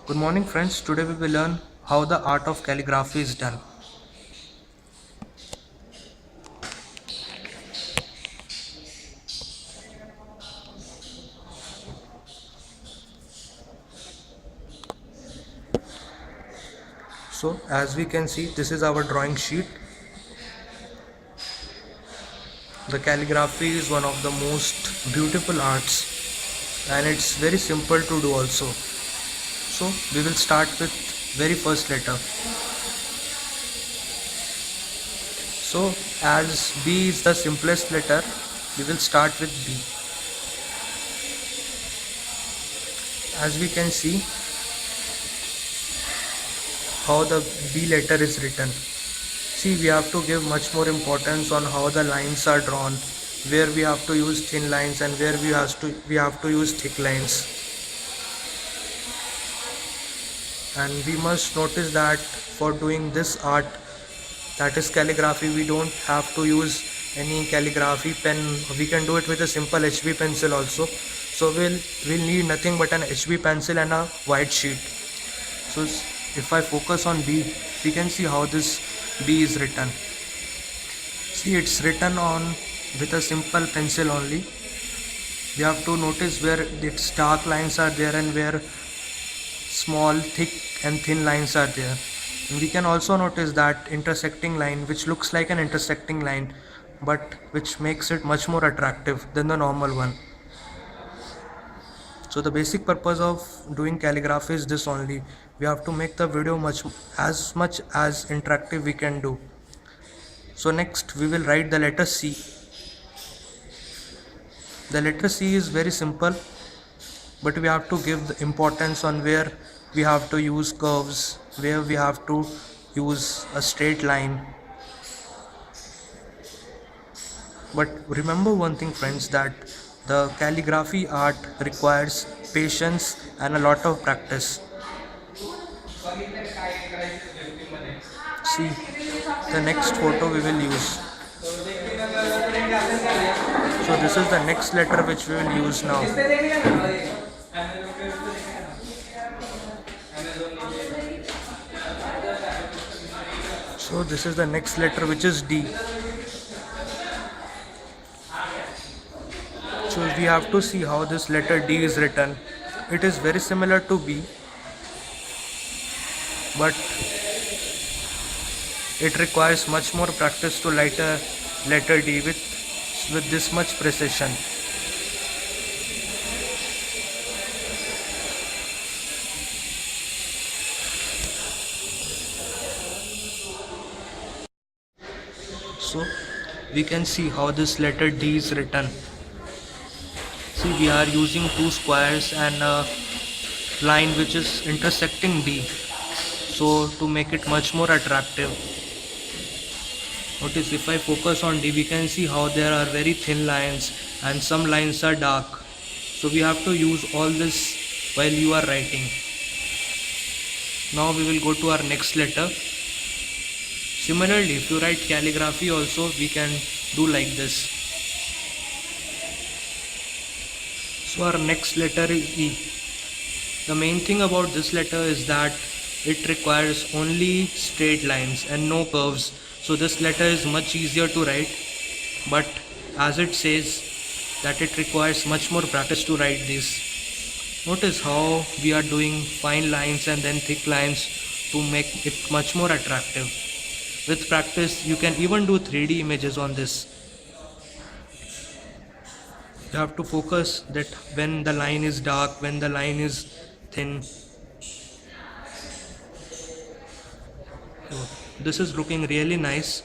Good morning friends, today we will learn how the art of calligraphy is done. So as we can see, this is our drawing sheet. The calligraphy is one of the most beautiful arts and it's very simple to do also. So we will start with very first letter. So as B is the simplest letter, we will start with B. As we can see how the B letter is written. See, we have to give much more importance on how the lines are drawn, where we have to use thin lines and where we have to use thick lines. And we must notice that for doing this art, that is calligraphy, we don't have to use any calligraphy pen. We can do it with a simple HB pencil also. So we'll need nothing but an HB pencil and a white sheet. So if I focus on B, we can see how this B is written. See, it's written on with a simple pencil only. We have to notice where its dark lines are there and where small, thick and thin lines are there. And we can also notice that intersecting line, which looks like an intersecting line, but which makes it much more attractive than the normal one. So the basic purpose of doing calligraphy is this only. We have to make the video as much as interactive we can do. So next we will write the letter C. The letter C is very simple, but we have to give the importance on where we have to use curves, where we have to use a straight line. But remember one thing friends, that the calligraphy art requires patience and a lot of practice. See, the next photo we will use. So this is the next letter which we will use now. So this is the next letter, which is D. So we have to see how this letter D is written. It is very similar to B, but it requires much more practice to write a letter D with this much precision. So we can see how this letter D is written. See, we are using two squares and a line which is intersecting D, so to make it much more attractive. Notice if I focus on D, we can see how there are very thin lines and some lines are dark. So we have to use all this while you are writing. Now we will go to our next letter. Similarly, if you write calligraphy also, we can do like this. So our next letter is E. The main thing about this letter is that it requires only straight lines and no curves. So this letter is much easier to write, but as it says that it requires much more practice to write this. Notice how we are doing fine lines and then thick lines to make it much more attractive. With practice, you can even do 3D images on this. You have to focus that when the line is dark, when the line is thin. So this is looking really nice.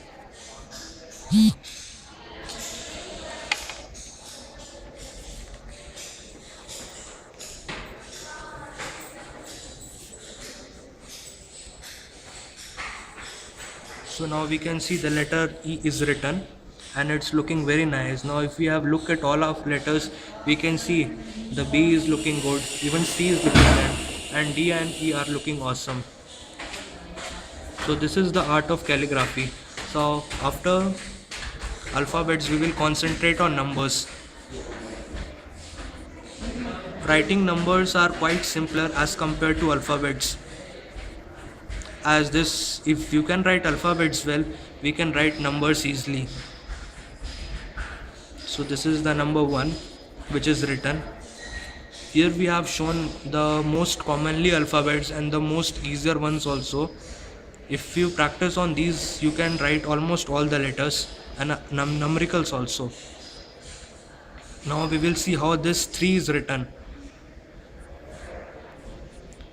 So now we can see the letter E is written and it's looking very nice. Now if we have look at all our letters, we can see the B is looking good, even C is looking good, and D and E are looking awesome. So this is the art of calligraphy. So after alphabets, we will concentrate on numbers. writing numbers are quite simpler as compared to alphabets. As this, if you can write alphabets well, we can write numbers easily. So this is the number 1 which is written. Here we have shown the most commonly alphabets and the most easier ones also. If you practice on these, you can write almost all the letters and numericals also. Now we will see how this 3 is written.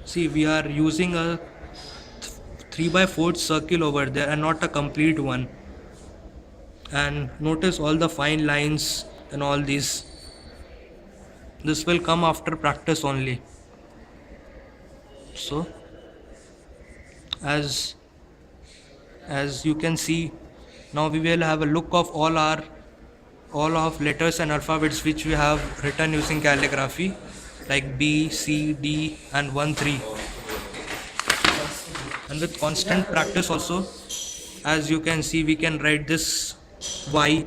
See, we are using a 3 by 4 circle over there and not a complete one. And notice all the fine lines and all these. This will come after practice only. So as you can see, now we will have a look of all of letters and alphabets which we have written using calligraphy, like B, C, D and 1, 3. And with constant practice also, as you can see, we can write this Y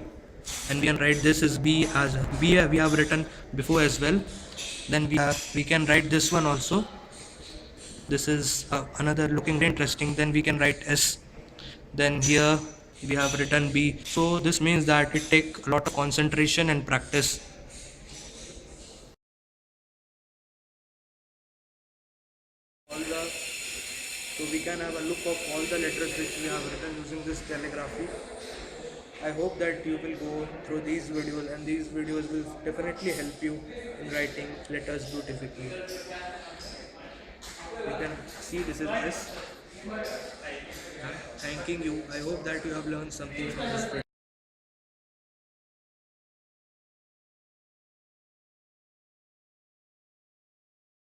and we can write this as B, as B we have written before as well. Then we can write this one also. This is another looking very interesting. Then we can write S. Then here we have written B. So this means that it takes a lot of concentration and practice. So we can have a look of all the letters which we have written using this calligraphy. I hope that you will go through these videos, and these videos will definitely help you in writing letters beautifully. You can see this is S. Thanking you. I hope that you have learned something from this video.